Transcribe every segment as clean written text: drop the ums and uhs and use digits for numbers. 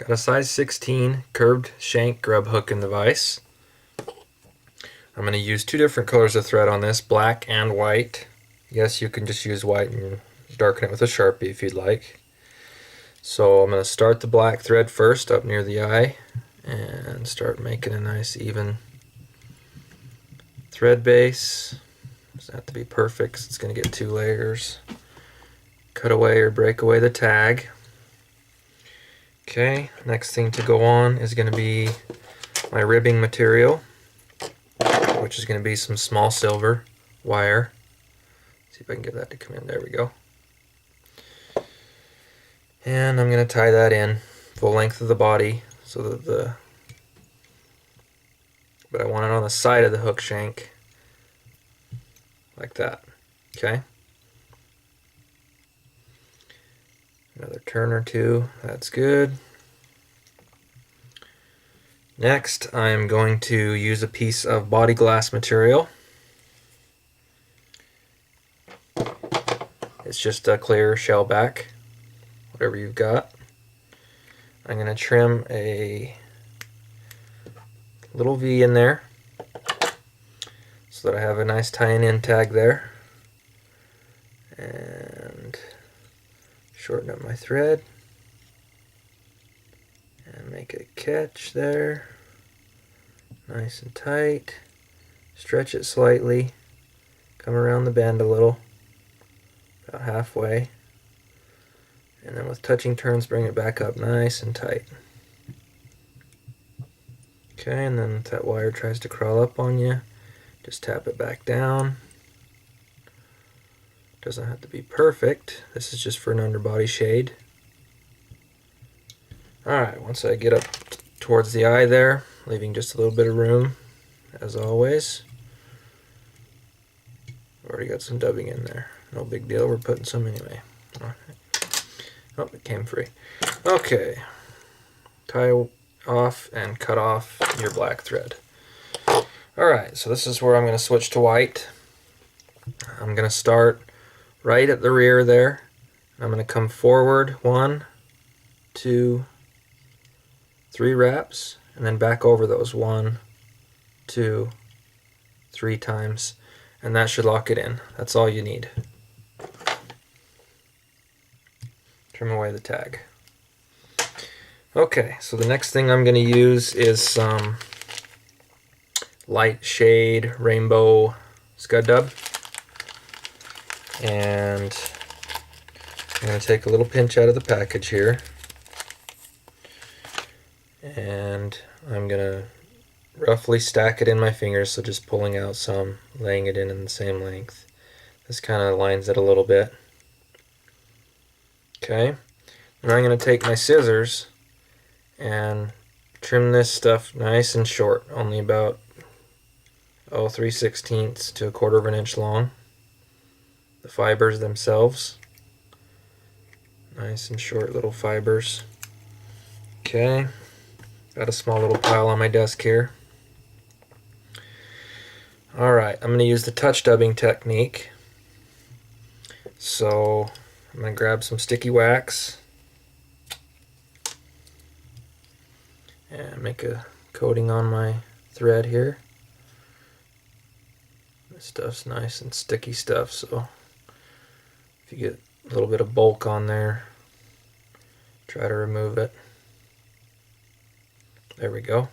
Got a size 16 curved shank grub hook in the vise. I'm going to use two different colors of thread on this, black and white. Yes, you can just use white and darken it with a Sharpie if you'd like. So I'm going to start the black thread first up near the eye and start making a nice even thread base. Doesn't have to be perfect, it's going to get two layers. Cut away or break away the tag. Okay, next thing to go on is going to be my ribbing material, which is going to be some small silver wire. See if I can get that to come in. There we go. And I'm going to tie that in full length of the body so that but I want it on the side of the hook shank like that. Okay. Another turn or two, that's good. Next, I'm going to use a piece of body glass material. It's just a clear shell back, whatever you've got. I'm going to trim a little V in there so that I have a nice tying in tag there. And shorten up my thread and make a catch there, nice and tight. Stretch it slightly, come around the bend a little, about halfway, and then with touching turns bring it back up nice and tight. Okay, and then if that wire tries to crawl up on you, just tap it back down. Doesn't have to be perfect. This is just for an underbody shade. Alright, once I get up towards the eye there, leaving just a little bit of room, as always. Already got some dubbing in there. No big deal, we're putting some anyway. Oh, it came free. Okay. Tie off and cut off your black thread. Alright, so this is where I'm going to switch to white. I'm going to start right at the rear there. I'm going to come forward 1, 2, 3 wraps, and then back over those 1, 2, 3 times, and that should lock it in. That's all you need. Trim away the tag. Okay, so the next thing I'm going to use is some light shade scud dub. And I'm going to take a little pinch out of the package here, and I'm going to roughly stack it in my fingers, so just pulling out some, laying it in the same length. This kind of lines it a little bit. Okay, and I'm going to take my scissors and trim this stuff nice and short, only about 3/16 to 1/4 of an inch long. The fibers themselves, nice and short little fibers. Okay, got a small little pile on my desk here. Alright, I'm going to use the touch dubbing technique. So I'm going to grab some sticky wax and make a coating on my thread here. This stuff's nice and sticky stuff, so if you get a little bit of bulk on there, try to remove it. There we go.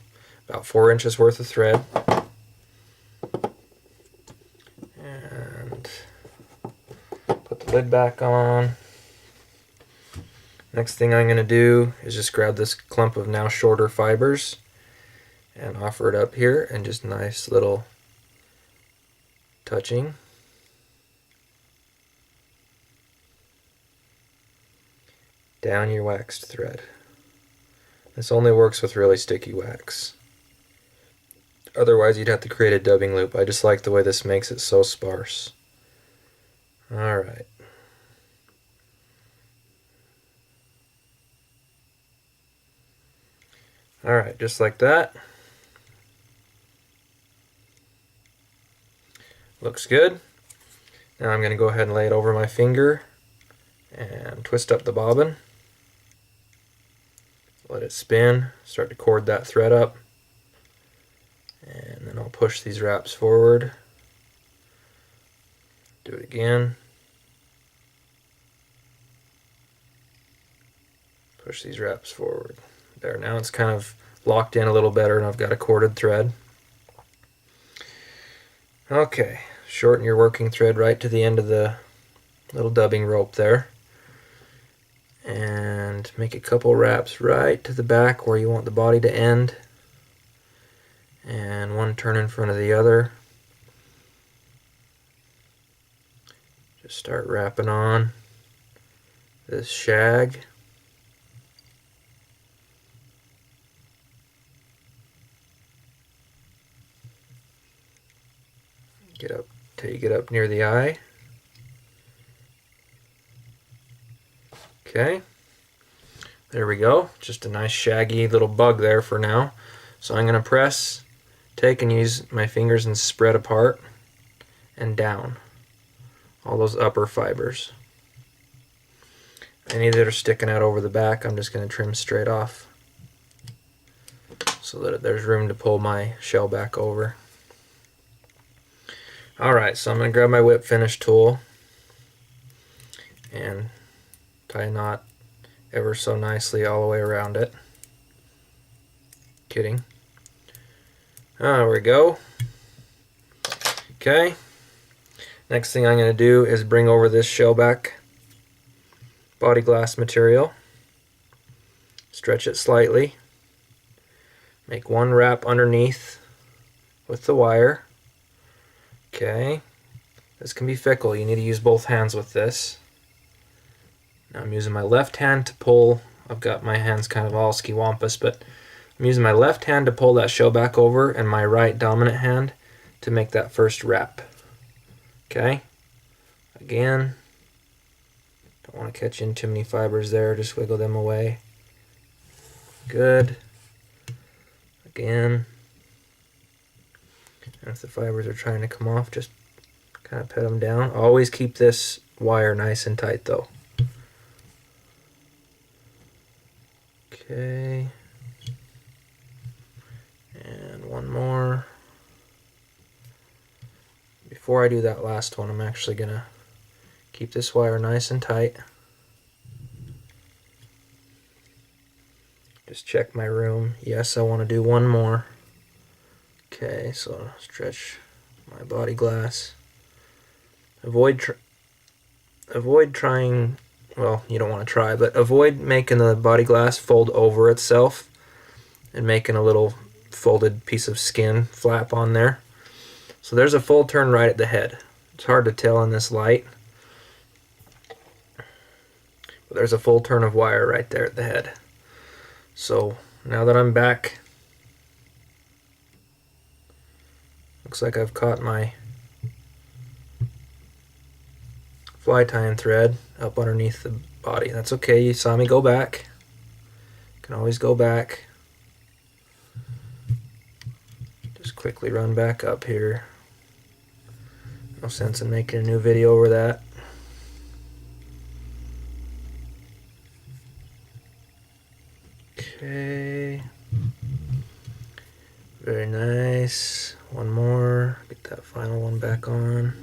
About 4 inches worth of thread. And put the lid back on. Next thing I'm going to do is just grab this clump of now shorter fibers and offer it up here, and just nice little touching. Down your waxed thread. This only works with really sticky wax. Otherwise you'd have to create a dubbing loop. I just like the way this makes it so sparse. Alright. Alright, just like that. Looks good. Now I'm going to go ahead and lay it over my finger and twist up the bobbin. Let it spin, start to cord that thread up, and then I'll push these wraps forward. Do it again. Push these wraps forward. There, now it's kind of locked in a little better and I've got a corded thread. Okay, shorten your working thread right to the end of the little dubbing rope there. And make a couple wraps right to the back where you want the body to end. And one turn in front of the other. Just start wrapping on this shag. Get up till you get up near the eye. Okay, there we go. Just a nice shaggy little bug there for now. So I'm going to press, take and use my fingers and spread apart and down all those upper fibers. Any that are sticking out over the back, I'm just going to trim straight off so that there's room to pull my shell back over. Alright, so I'm going to grab my whip finish tool and tie a knot ever so nicely all the way around it. Kidding. There we go. Okay. Next thing I'm going to do is bring over this shellback body glass material. Stretch it slightly. Make one wrap underneath with the wire. Okay. This can be fickle. You need to use both hands with this. Now I'm using my left hand to pull. I've got my hands kind of all skiwampus, but I'm using my left hand to pull that shell back over and my right dominant hand to make that first wrap. Okay? Again, don't want to catch in too many fibers there, just wiggle them away. Good. Again. And if the fibers are trying to come off, just kind of pet them down. Always keep this wire nice and tight though. Okay, and one more. Before I do that last one, I'm actually going to keep this wire nice and tight. Just check my room. Yes, I want to do one more. Okay, so stretch my body glass. Avoid trying. Well, you don't want to try, but avoid making the body glass fold over itself and making a little folded piece of skin flap on there. So there's a full turn right at the head. It's hard to tell in this light, but there's a full turn of wire right there at the head. So now that I'm back, looks like I've caught my fly tying thread up underneath the body. That's okay, you saw me go back. You can always go back. Just quickly run back up here. No sense in making a new video over that. Okay. Very nice. One more. Get that final one back on.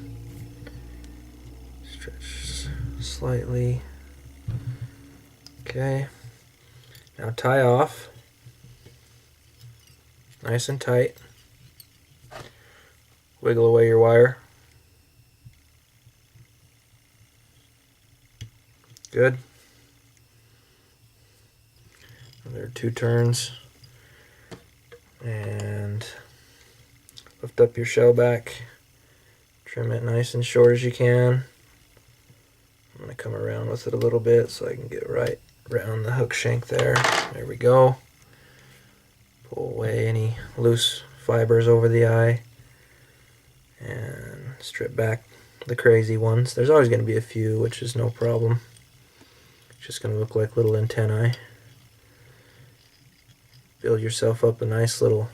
Stretch slightly. Okay. Now tie off. Nice and tight. Wiggle away your wire. Good. There are 2 turns. And lift up your shell back. Trim it nice and short as you can. I'm going to come around with it a little bit so I can get right around the hook shank there. There we go. Pull away any loose fibers over the eye. And strip back the crazy ones. There's always going to be a few, which is no problem. It's just going to look like little antennae. Build yourself up a nice little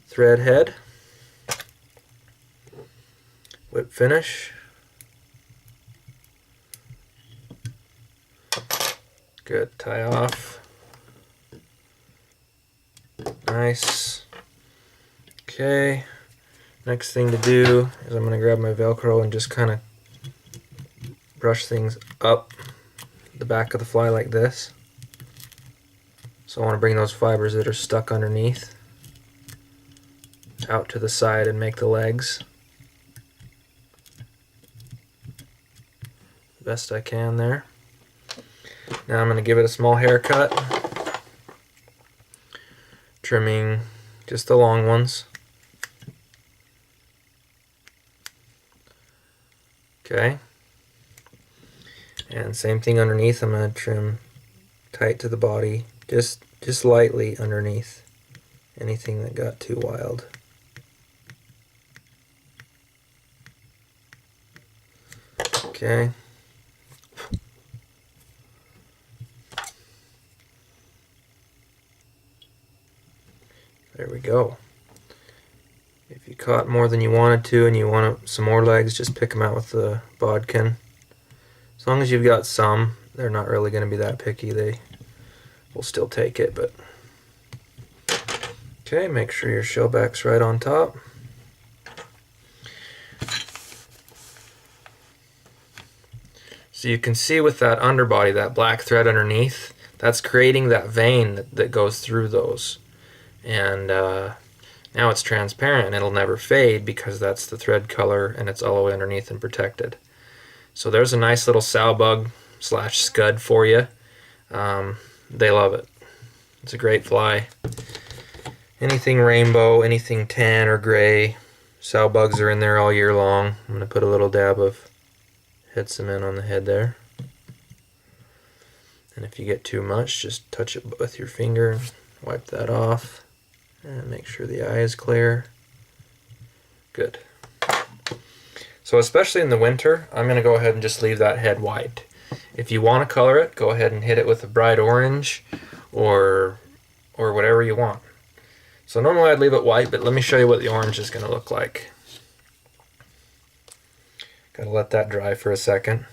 thread head. Whip finish. Good. Tie off. Nice. Okay, next thing to do is I'm going to grab my Velcro and just kind of brush things up the back of the fly like this. So I want to bring those fibers that are stuck underneath out to the side and make the legs the best I can there. Now I'm going to give it a small haircut, trimming just the long ones. Okay, and same thing underneath. I'm going to trim tight to the body, just lightly underneath anything that got too wild. Okay. There we go. If you caught more than you wanted to and you want some more legs, just pick them out with the bodkin. As long as you've got some, they're not really going to be that picky. They will still take it, but okay, make sure your shellback's right on top. So you can see with that underbody, that black thread underneath, that's creating that vein that goes through those. And now it's transparent and it'll never fade because that's the thread color and it's all the way underneath and protected. So there's a nice little sow bug / scud for you. They love it. It's a great fly. Anything rainbow, anything tan or gray, sow bugs are in there all year long. I'm going to put a little dab of head cement on the head there. And if you get too much, just touch it with your finger and wipe that off. And make sure the eye is clear. Good. So especially in the winter, I'm going to go ahead and just leave that head white. If you want to color it, go ahead and hit it with a bright orange or whatever you want. So normally I'd leave it white, but let me show you what the orange is going to look like. Gotta let that dry for a second.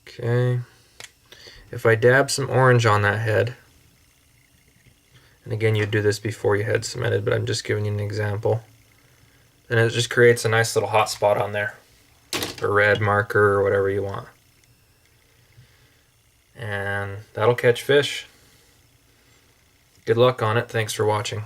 Okay. If I dab some orange on that head, and again you'd do this before you head cemented, but I'm just giving you an example, then it just creates a nice little hot spot on there. A red marker or whatever you want. And that'll catch fish. Good luck on it. Thanks for watching.